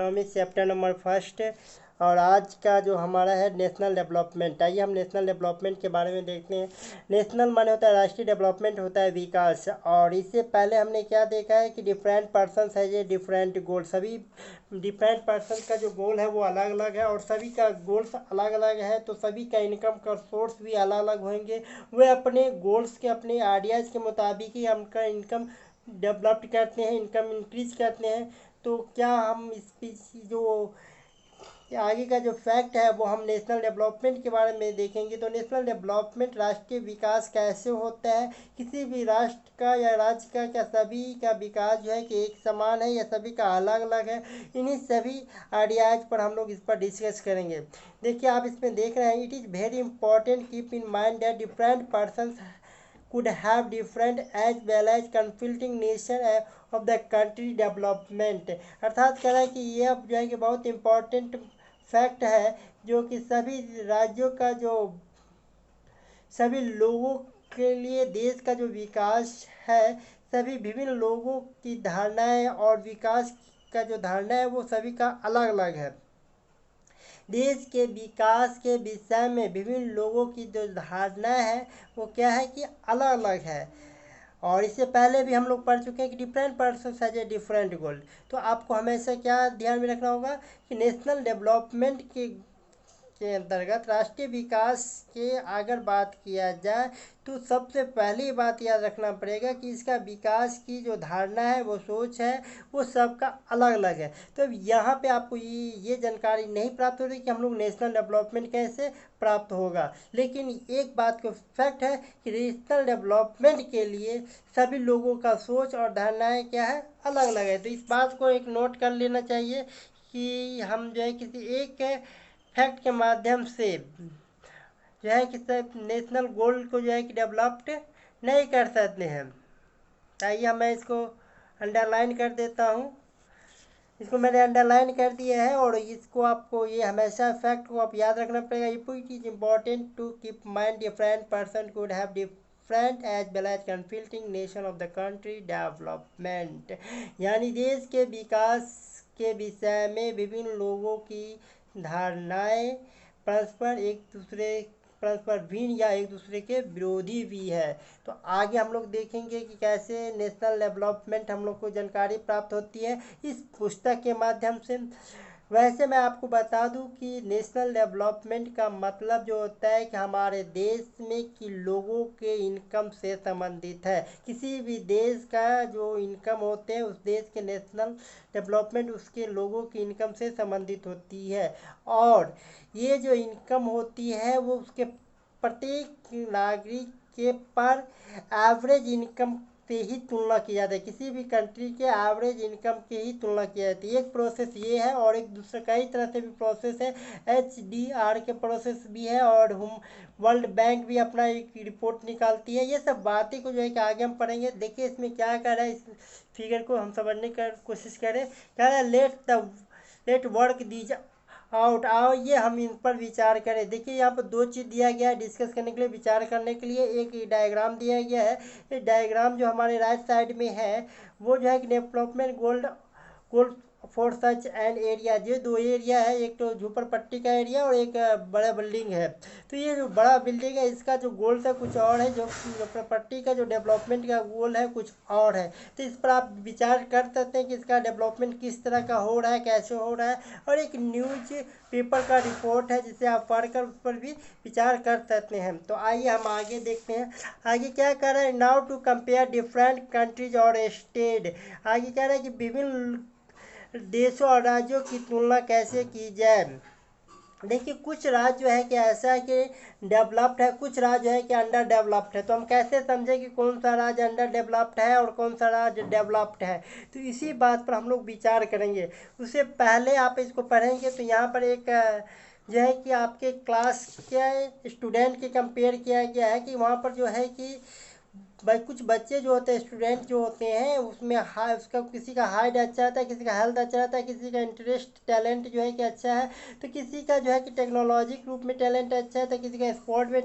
Economics chapter number first. और आज का जो हमारा है नेशनल डेवलपमेंट। आइए हम नेशनल डेवलपमेंट के बारे में देखते हैं। नेशनल माने होता है राष्ट्रीय, डेवलपमेंट होता है विकास। और इससे पहले हमने क्या देखा है कि डिफरेंट पर्सनस है ये डिफरेंट गोल। सभी डिफरेंट पर्सन का जो गोल है वो अलग अलग है और सभी का गोल्स अलग अलग है, तो सभी का इनकम का सोर्स भी अलग अलग होंगे। वे अपने गोल्स के, अपने आइडियाज़ के मुताबिक ही उनका इनकम डेवलप करते हैं, इनकम इंक्रीज करते हैं। तो क्या हम इस जो आगे का जो फैक्ट है वो हम नेशनल डेवलपमेंट के बारे में देखेंगे। तो नेशनल डेवलपमेंट राष्ट्रीय विकास कैसे होता है, किसी भी राष्ट्र का या राज्य का, क्या सभी का विकास जो है कि एक समान है या सभी का अलग अलग है, इन्हीं सभी आइडियाज़ पर हम लोग इस पर डिस्कस करेंगे। देखिए आप इसमें देख रहे हैं, it is very important keep in mind that different person could have different as well as conflicting nation of the country development। अर्थात कह रहा है कि ये अब जो है कि बहुत इम्पोर्टेंट फैक्ट है, जो कि सभी राज्यों का जो सभी लोगों के लिए देश का जो विकास है, सभी विभिन्न लोगों की धारणाएं और विकास का जो धारणा है वो सभी का अलग अलग है। देश के विकास के विषय में विभिन्न लोगों की जो धारणा है वो क्या है कि अलग अलग है। और इससे पहले भी हम लोग पढ़ चुके हैं कि different person has a different गोल। तो आपको हमेशा क्या ध्यान में रखना होगा कि नेशनल डेवलपमेंट के अंतर्गत राष्ट्रीय विकास के अगर बात किया जाए तो सबसे पहली बात याद रखना पड़ेगा कि इसका विकास की जो धारणा है, वो सोच है, वो सबका अलग अलग है। तो यहाँ पे आपको ये जानकारी नहीं प्राप्त हो रही कि हम लोग नेशनल डेवलपमेंट कैसे प्राप्त होगा। लेकिन एक बात को फैक्ट है कि नेशनल डेवलपमेंट के लिए सभी लोगों का सोच और धारणाएँ क्या है, अलग अलग है। तो इस बात को एक नोट कर लेना चाहिए कि हम जो है किसी एक फैक्ट के माध्यम से जो है कि सब नेशनल गोल को जो है कि डेवलप्ड नहीं कर सकते हैं। आइए मैं इसको अंडरलाइन कर देता हूँ। इसको मैंने अंडरलाइन कर दिया है और इसको आपको ये हमेशा फैक्ट को आप याद रखना पड़ेगा। It is important to keep mind different person could have different as well as conflicting nation of the country development. यानी देश के विकास के विषय में विभिन्न लोगों की धारणाएं परस्पर भिन्न या एक दूसरे के विरोधी भी है। तो आगे हम लोग देखेंगे कि कैसे नेशनल डेवलपमेंट हम लोग को जानकारी प्राप्त होती है इस पुस्तक के माध्यम से। वैसे मैं आपको बता दूं कि नेशनल डेवलपमेंट का मतलब जो होता है कि हमारे देश में कि लोगों के इनकम से संबंधित है। किसी भी देश का जो इनकम होते हैं, उस देश के नेशनल डेवलपमेंट उसके लोगों की इनकम से संबंधित होती है। और ये जो इनकम होती है वो उसके प्रत्येक नागरिक के पर एवरेज इनकम से ही तुलना की जाती है। किसी भी कंट्री के एवरेज इनकम की ही तुलना की जाती है। एक प्रोसेस ये है और एक दूसरा कई तरह से भी प्रोसेस है। HDR के प्रोसेस भी है और हम वर्ल्ड बैंक भी अपना एक रिपोर्ट निकालती है। ये सब बातें को जो है कि आगे हम पढ़ेंगे। देखिए इसमें क्या कर रहा है, इस फिगर को हम समझने की कोशिश करें। क्या है, लेट वर्क दीज आउट। आओ ये हम इन पर विचार करें। देखिए यहाँ पर दो चीज़ दिया गया है डिस्कस करने के लिए, विचार करने के लिए। एक डायग्राम दिया गया है। ये डायग्राम जो हमारे राइट साइड में है वो जो है कि development goal for such and area. ये दो एरिया है, एक तो झोपड़पट्टी का एरिया और एक बड़ा बिल्डिंग है। तो ये जो बड़ा बिल्डिंग है इसका जो गोल है कुछ और है, जो झोपड़पट्टी का जो डेवलपमेंट का गोल है कुछ और है। तो इस पर आप विचार कर सकते हैं कि इसका डेवलपमेंट किस तरह का हो रहा है, कैसे हो रहा है। और एक न्यूज पेपर का रिपोर्ट है जिसे आप पढ़कर उस पर भी विचार कर सकते हैं। तो आइए हम आगे देखते हैं। आगे क्या कर रहा है, now to compare different countries और स्टेट। आगे कह रहा है कि विभिन्न देशों और राज्यों की तुलना कैसे की जाए। देखिए कुछ राज्य जो है कि ऐसा है कि डेवलप्ड है, कुछ राज्य है कि अंडर डेवलप्ड है। तो हम कैसे समझें कि कौन सा राज्य अंडर डेवलप्ड है और कौन सा राज्य डेवलप्ड है, तो इसी बात पर हम लोग विचार करेंगे। उससे पहले आप इसको पढ़ेंगे तो यहाँ पर एक जो है कि आपके क्लास के स्टूडेंट के कंपेयर किया गया है कि वहाँ पर जो है कि भाई कुछ बच्चे जो होते हैं, स्टूडेंट जो होते हैं, उसमें उसका किसी का हाइट अच्छा रहता है, किसी का हेल्थ अच्छा रहता है, किसी का इंटरेस्ट टैलेंट जो है कि अच्छा है, तो किसी का जो है कि टेक्नोलॉजी के रूप में टैलेंट अच्छा है, तो किसी का स्पोर्ट में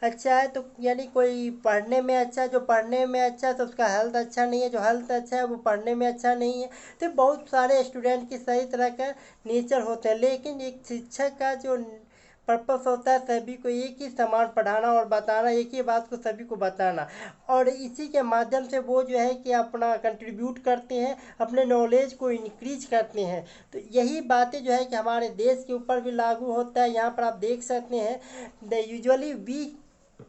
अच्छा है तो यानी कोई पढ़ने में अच्छा है, जो पढ़ने में अच्छा है तो उसका हेल्थ अच्छा नहीं है, जो हेल्थ अच्छा है वो पढ़ने में अच्छा नहीं है। तो बहुत सारे स्टूडेंट की सही तरह का नेचर होते हैं, लेकिन एक शिक्षक का जो पर्पस होता है सभी को एक ही समान पढ़ाना और बताना, एक ही बात को सभी को बताना, और इसी के माध्यम से वो जो है कि अपना कंट्रीब्यूट करते हैं, अपने नॉलेज को इंक्रीज करते हैं। तो यही बातें जो है कि हमारे देश के ऊपर भी लागू होता है। यहाँ पर आप देख सकते हैं the usually we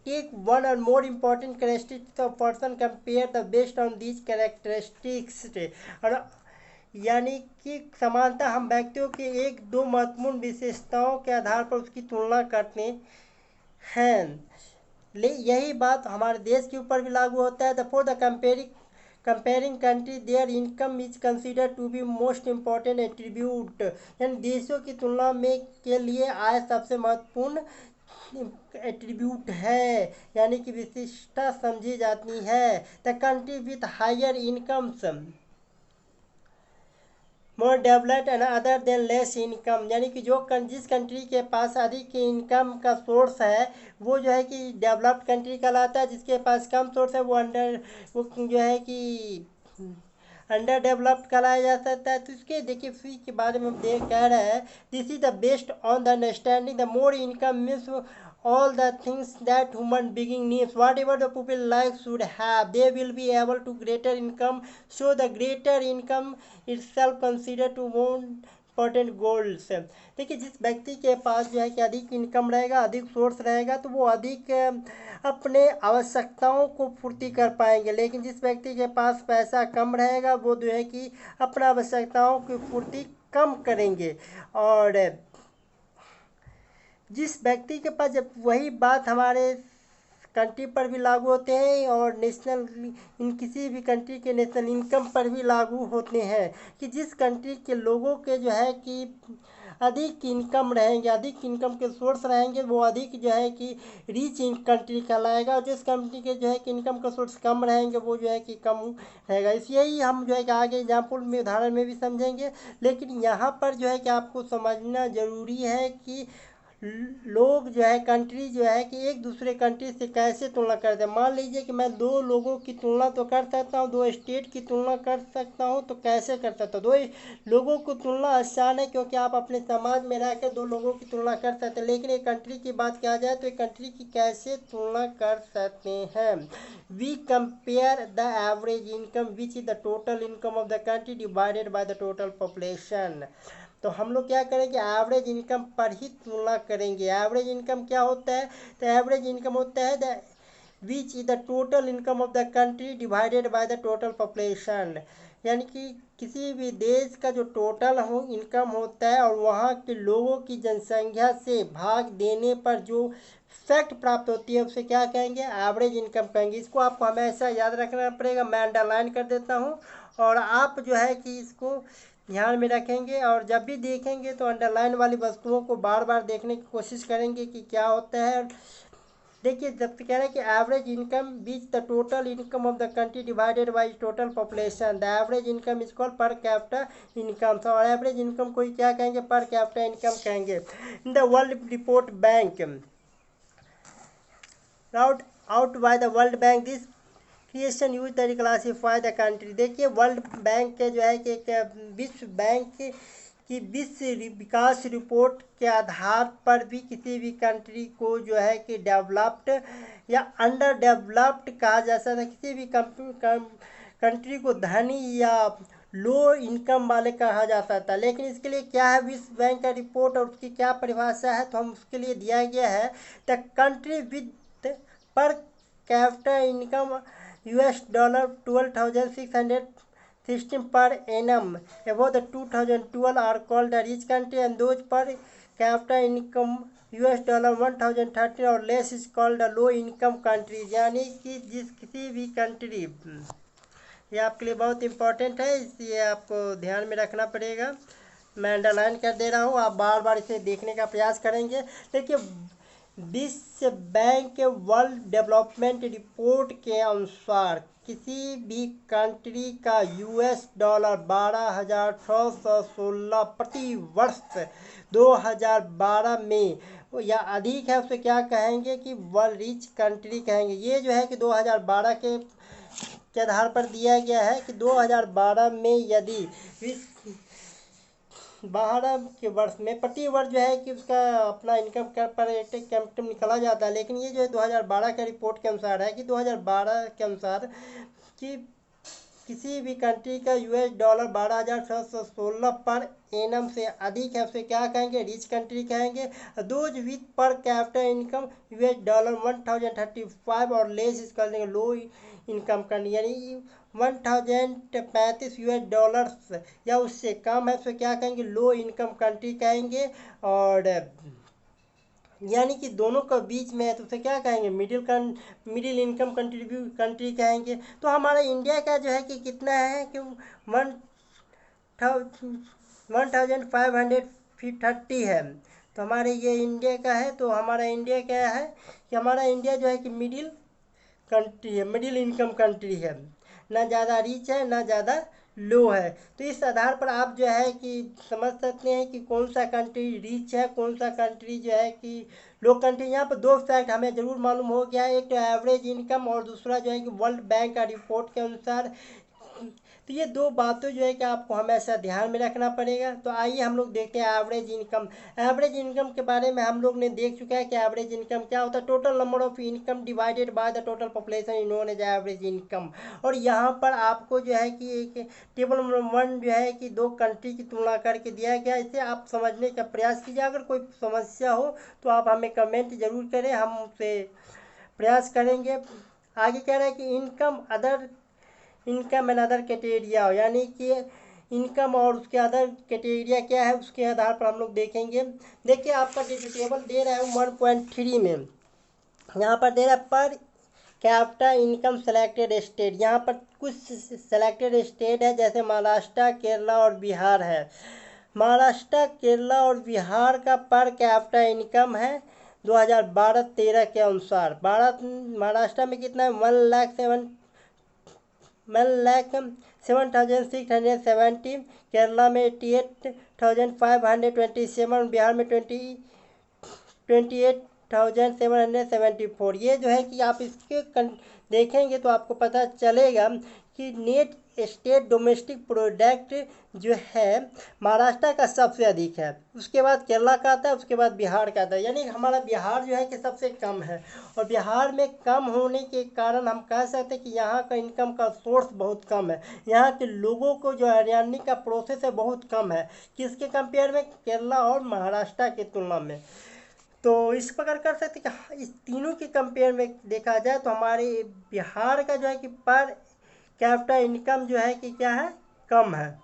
take one or more important characteristics of person, compare the based on these characteristics। और यानी कि समानता हम व्यक्तियों के एक दो महत्वपूर्ण विशेषताओं के आधार पर उसकी तुलना करते हैं। यही बात हमारे देश के ऊपर भी लागू होता है। For the comparing country their income is consider to be most important attribute. यानी देशों की तुलना में के लिए आय सबसे महत्वपूर्ण एट्रीब्यूट है, यानी कि विशिष्टता समझी जाती है। The country with higher incomes more developed and other than less income, यानी कि जो जिस कंट्री के पास अधिक इनकम का सोर्स है वो जो है कि डेवलप्ड कंट्री कहलाता है। जिसके पास कम सोर्स है वो जो है कि अंडर डेवलप्ड कराया जा सकता है। तो इसके देखिए फी के बारे में हम देख कह रहे हैं, this is the best on the understanding the more income means all the things that human being needs, whatever the people like should have, they will be able to greater income, so the greater income itself considered to more important goals. देखिए जिस व्यक्ति के पास जो है कि अधिक income रहेगा, अधिक सोर्स रहेगा, तो वो अधिक अपने आवश्यकताओं को पूर्ति कर पाएंगे। लेकिन जिस व्यक्ति के पास पैसा कम रहेगा वो जो है कि अपना आवश्यकताओं की पूर्ति कम करेंगे। और जिस व्यक्ति के पास, जब वही बात हमारे कंट्री पर भी लागू होते हैं और नेशनल इन किसी भी कंट्री के नेशनल इनकम पर भी लागू होते हैं, कि जिस कंट्री के लोगों के जो है कि अधिक इनकम रहेंगे, अधिक इनकम के सोर्स रहेंगे, वो अधिक जो है कि रिच कंट्री कहलाएगा। और जिस कंट्री के जो है कि इनकम का सोर्स कम रहेंगे वो जो है कि कम रहेगा। इसलिए ही हम जो है कि आगे एग्जाम्पल में उदाहरण में भी समझेंगे। लेकिन यहाँ पर जो है कि आपको समझना ज़रूरी है कि लोग जो है कंट्री जो है कि एक दूसरे कंट्री से कैसे तुलना करते हैं। मान लीजिए कि मैं दो लोगों की तुलना तो कर सकता हूँ, दो स्टेट की तुलना कर सकता हूँ, तो कैसे कर सकता हूँ? दो लोगों को तुलना आसान है क्योंकि आप अपने समाज में रह कर दो लोगों की तुलना कर सकते हैं। लेकिन एक कंट्री की बात किया जाए तो एक कंट्री की कैसे तुलना कर सकते हैं? We compare the average income which is the total income of the country divided by the total population. तो हम लोग क्या करेंगे, एवरेज इनकम पर ही तुलना करेंगे। एवरेज इनकम क्या होता है? तो एवरेज इनकम होता है the which is the total income of the country divided by the total population. यानी कि किसी भी देश का जो टोटल इनकम होता है और वहाँ के लोगों की जनसंख्या से भाग देने पर जो फैक्ट प्राप्त होती है उसे क्या कहेंगे? एवरेज इनकम कहेंगे। इसको आपको हमेशा याद रखना पड़ेगा। मैं अंडरलाइन कर देता हूँ और आप जो है कि इसको ध्यान में रखेंगे, और जब भी देखेंगे तो अंडरलाइन वाली वस्तुओं को बार बार देखने की कोशिश करेंगे कि क्या होता है। देखिए जब कह रहे हैं कि average income beach the total income of the country divided by total population, the average income is called per capita income. और एवरेज इनकम को क्या कहेंगे? पर कैपिटा इनकम कहेंगे। In the world report bank route out by the world bank this creation use the classify the country. देखिए world bank के जो है कि विश्व बैंक की विश्व विकास रिपोर्ट के आधार पर भी किसी भी कंट्री को जो है कि डेवलप्ड या अंडर डेवलप्ड कहा जा सकता है। किसी भी कंट्री को धनी या लो इनकम वाले कहा जा सकता है। लेकिन इसके लिए क्या है, विश्व बैंक का रिपोर्ट और उसकी क्या परिभाषा है, तो हम उसके लिए दिया गया है the country with per capita income $12,616 per annum above the 2012 are called the rich country, and those per capita income $1,013 और less is called the low income countries. यानी कि जिस किसी भी कंट्री, ये आपके लिए बहुत इंपॉर्टेंट है, इसलिए आपको ध्यान में रखना पड़ेगा। मैं अंडरलाइन कर दे रहा हूँ, आप बार बार इसे देखने का प्रयास करेंगे। देखिए विश्व बैंक वर्ल्ड डेवलपमेंट रिपोर्ट के अनुसार किसी भी कंट्री का $12 12,616 प्रति वर्ष 2012 में या अधिक है, उसे क्या कहेंगे कि वर्ल्ड रिच कंट्री कहेंगे। ये जो है कि 2012 के आधार पर दिया गया है कि 2012 में यदि 12 के वर्ष में प्रति वर्ष जो है कि उसका अपना इनकम पर कैपिटल निकला जाता है, लेकिन ये जो है 2012 के रिपोर्ट के अनुसार है कि 2012 के अनुसार कि किसी भी कंट्री का $12 12,616 पर एनम से अधिक है, उसे क्या कहेंगे, रिच कंट्री कहेंगे। दोज विथ पर कैपिटल इनकम $1,035 और लेस इस कहेंगे लो इनकम कंट्री, यानी $1,035 या उससे कम है, उसे क्या कहेंगे, लो इनकम कंट्री कहेंगे। और यानी कि दोनों का बीच में है तो उसे क्या कहेंगे, मिडिल इनकम कंट्री कहेंगे। तो हमारा इंडिया का जो है कि कितना है कि 1,530 है। तो हमारे ये इंडिया का है। तो हमारा इंडिया क्या है कि हमारा इंडिया जो है कि मिडिल कंट्री है, मिडिल इनकम कंट्री है, ना ज़्यादा रिच है ना ज़्यादा लो है। तो इस आधार पर आप जो है कि समझ सकते हैं कि कौन सा कंट्री रिच है, कौन सा कंट्री जो है कि लो कंट्री। यहाँ पर दो फैक्ट हमें ज़रूर मालूम हो गया है, एक तो एवरेज इनकम और दूसरा जो है कि वर्ल्ड बैंक का रिपोर्ट के अनुसार। तो ये दो बातें जो है कि आपको हमेशा ध्यान में रखना पड़ेगा। तो आइए हम लोग देखते हैं एवरेज इनकम। एवरेज इनकम के बारे में हम लोग ने देख चुका है कि एवरेज इनकम क्या होता है, total number of income divided by the total population known as average income. और यहाँ पर आपको जो है कि एक टेबल नंबर 1 जो है कि दो कंट्री की तुलना करके दिया गया। इसे आप समझने का प्रयास कीजिए। अगर कोई समस्या हो तो आप हमें कमेंट जरूर करें, हम उसे प्रयास करेंगे। आगे कह रहा है कि इनकम एंड अदर क्राइटेरिया, यानी कि इनकम और उसके अदर क्राइटेरिया क्या है उसके आधार पर हम लोग देखेंगे। देखिए आपका जो टेबल दे रहा है 1.3 में, यहाँ पर दे रहा है per capita income selected state. यहाँ पर कुछ सेलेक्टेड स्टेट है जैसे महाराष्ट्र, केरला और बिहार है। महाराष्ट्र, केरला और बिहार का पर कैपिटा इनकम है 2012-13 के अनुसार। महाराष्ट्र में कितना है, 1,07,670, केरला में 88,527, बिहार में 28,774। ये जो है कि आप इसके देखेंगे तो आपको पता चलेगा कि नेट स्टेट डोमेस्टिक प्रोडक्ट जो है महाराष्ट्र का सबसे अधिक है, उसके बाद केरला का आता है, उसके बाद बिहार का आता है। यानी हमारा बिहार जो है कि सबसे कम है। और बिहार में कम होने के कारण हम कह सकते हैं कि यहाँ का इनकम का सोर्स बहुत कम है। यहाँ के लोगों को जो अर्निंग का प्रोसेस है बहुत कम है, किसके कंपेयर में, केरला और महाराष्ट्र की तुलना में। तो इस प्रकार कर सकते कि इस तीनों के कंपेयर में देखा जाए तो हमारे बिहार का जो है कि पर कैपिटा इनकम जो है कि क्या है, कम है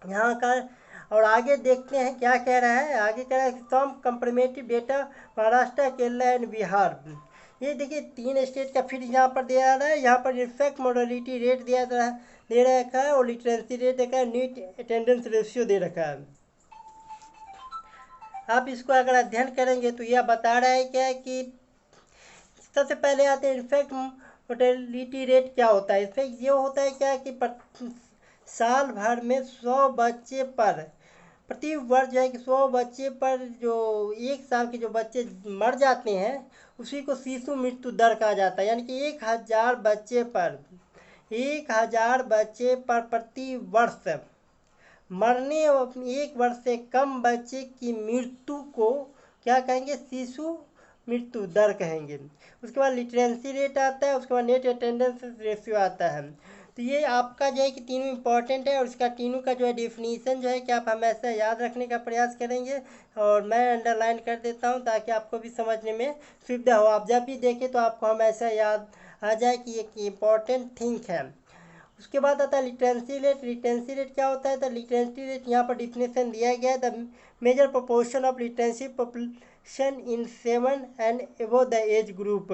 यहाँ का। और आगे देखते हैं क्या कह रहा है। आगे कह रहा है some comparative data Maharashtra, Kerala and Bihar. ये देखिए 3 स्टेट का फिर यहाँ पर दे रहा है। यहाँ पर इफेक्ट मोर्टेलिटी रेट दे रखा है और लिटरेसी रेट देखा है, नीट अटेंडेंस रेशियो दे रखा है। आप इसको अगर अध्ययन करेंगे तो यह बता रहा है क्या कि सबसे पहले आते हैं इफेक्ट मोर्टेलिटी रेट क्या होता है। इफेक्ट ये होता है क्या कि साल भर में 100 बच्चे पर प्रति वर्ष जो है कि 100 बच्चे पर जो 1 साल के जो बच्चे मर जाते हैं उसी को शिशु मृत्यु दर कहा जाता है। यानी कि 1,000 बच्चे पर प्रति वर्ष मरने और 1 वर्ष से कम बच्चे की मृत्यु को क्या कहेंगे, शिशु मृत्यु दर कहेंगे। उसके बाद लिटरेसी रेट आता है, उसके बाद नेट अटेंडेंस रेशियो आता है। तो ये आपका जो है कि तीनों इंपॉर्टेंट है और इसका तीनों का जो है डेफिनीशन जो है कि आप हमेशा याद रखने का प्रयास करेंगे। और मैं अंडरलाइन कर देता हूँ ताकि आपको भी समझने में सुविधा हो। आप जब भी देखें तो आपको हमेशा याद आ जाए कि एक इम्पॉर्टेंट थिंग है। उसके बाद आता है लिटरेसी रेट। लिटरेसी रेट क्या होता है, तो लिटरेसी रेट यहाँ पर डिफिनेशन दिया गया है, the major proportion of literacy population in 7 and above the age group.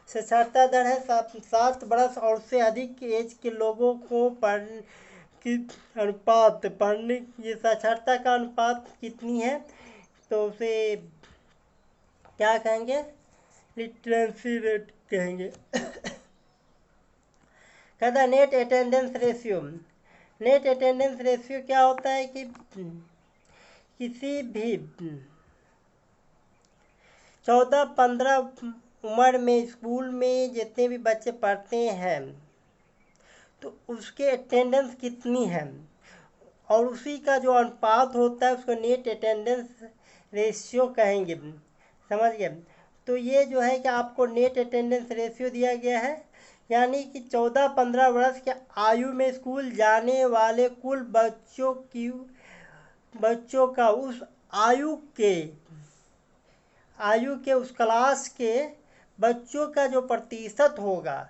साक्षरता दर है 7 वर्ष और उससे अधिक एज के लोगों को पढ़ने की अनुपात, ये साक्षरता का अनुपात कितनी है, तो उसे क्या कहेंगे, लिटरेसी रेट कहेंगे। कहता है net attendance ratio. Net attendance ratio क्या होता है कि किसी भी 14-15 उम्र में स्कूल में जितने भी बच्चे पढ़ते हैं तो उसके अटेंडेंस कितनी है, और उसी का जो अनुपात होता है उसको नेट अटेंडेंस रेशियो कहेंगे। समझ गए। तो ये जो है कि आपको नेट अटेंडेंस रेशियो दिया गया है, यानी कि 14-15 वर्ष के आयु में स्कूल जाने वाले कुल बच्चों का उस आयु के उस क्लास के बच्चों का जो प्रतिशत होगा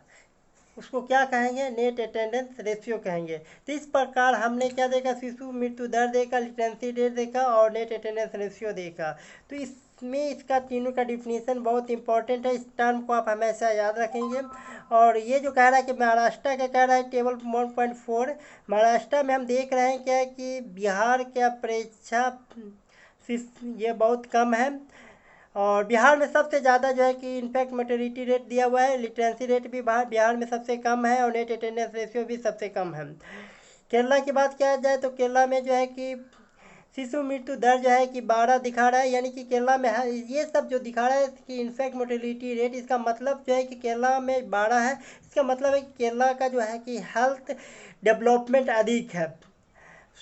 उसको क्या कहेंगे, नेट अटेंडेंस रेशियो कहेंगे। तो इस प्रकार हमने क्या देखा, शिशु मृत्यु दर देखा, लिटरेसी रेट देखा और नेट अटेंडेंस रेशियो देखा। तो इसमें इसका तीनों का डिफिनीशन बहुत इंपॉर्टेंट है, इस टर्म को आप हमेशा याद रखेंगे। और ये जो कह रहा है कि महाराष्ट्र का कह रहा है टेबल 1.4, महाराष्ट्र में हम देख रहे हैं क्या कि बिहार के अपेक्षा ये बहुत कम है, और बिहार में सबसे ज़्यादा जो है कि इनफैक्ट मोर्टेलिटी रेट दिया हुआ है, लिटरेसी रेट भी बिहार में सबसे कम है और नेट अटेंडेंस रेशियो भी सबसे कम है। केरला की बात किया जाए तो केरला में जो है कि शिशु मृत्यु दर जो है कि 12 दिखा रहा है, यानी कि केरला में है ये सब जो दिखा रहा है कि इनफैक्ट मोर्टेलिटी रेट, इसका मतलब जो है कि केरला में 12 है। इसका मतलब है कि केरला का जो है कि हेल्थ डेवलपमेंट अधिक है,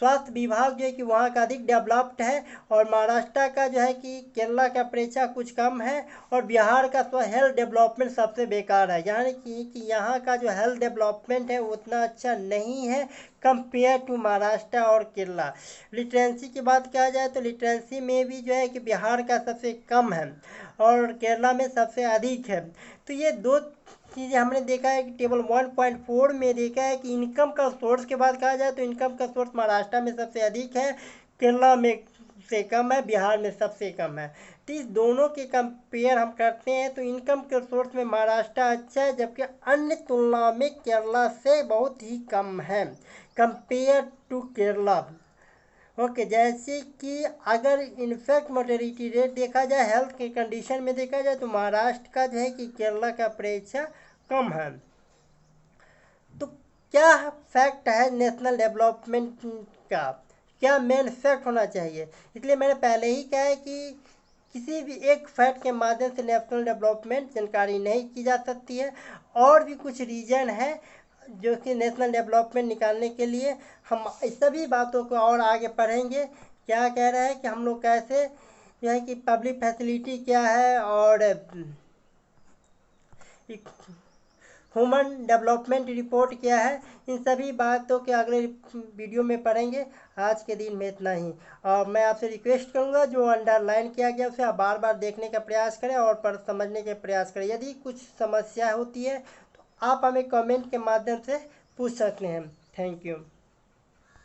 स्वास्थ्य विभाग जो है कि वहाँ का अधिक डेवलप्ड है, और महाराष्ट्र का जो है कि केरला का अपेक्षा कुछ कम है, और बिहार का हेल्थ डेवलपमेंट सबसे बेकार है, यानी कि यहाँ का जो हेल्थ डेवलपमेंट है उतना अच्छा नहीं है कंपेयर टू महाराष्ट्र और केरला। लिटरेसी की बात किया जाए तो लिटरेसी में भी जो है कि बिहार का सबसे कम है और केरला में सबसे अधिक है। तो ये दो चीज़ें हमने देखा है कि टेबल 1.4 में देखा है कि इनकम का सोर्स के बाद कहा जाए तो इनकम का सोर्स महाराष्ट्र में सबसे अधिक है, केरला में से कम है, बिहार में सबसे कम है। तो इस दोनों के कंपेयर हम करते हैं तो इनकम के सोर्स में महाराष्ट्र अच्छा है, जबकि अन्य तुलना में केरला से बहुत ही कम है कंपेयर टू केरला। ओके, जैसे कि अगर इनफैक्ट मोर्टेलिटी रेट देखा जाए, हेल्थ के कंडीशन में देखा जाए तो महाराष्ट्र का जो है कि केरला का अपेक्षा कम है। तो क्या फैक्ट है नेशनल डेवलपमेंट का, क्या मेन फैक्ट होना चाहिए, इसलिए मैंने पहले ही कहा है कि किसी भी एक फैक्ट के माध्यम से नेशनल डेवलपमेंट जानकारी नहीं की जा सकती है। और भी कुछ रीजन है जो कि नेशनल डेवलपमेंट निकालने के लिए हम इस सभी बातों को और आगे पढ़ेंगे। क्या कह रहा है कि हम लोग कैसे जो है कि पब्लिक फैसिलिटी क्या है और ह्यूमन डेवलपमेंट रिपोर्ट क्या है, इन सभी बातों के अगले वीडियो में पढ़ेंगे। आज के दिन में इतना ही, और मैं आपसे रिक्वेस्ट करूंगा जो अंडरलाइन किया गया उसे आप बार बार देखने का प्रयास करें और समझने के प्रयास करें। यदि कुछ समस्या होती है तो आप हमें कमेंट के माध्यम से पूछ सकते हैं। Thank you.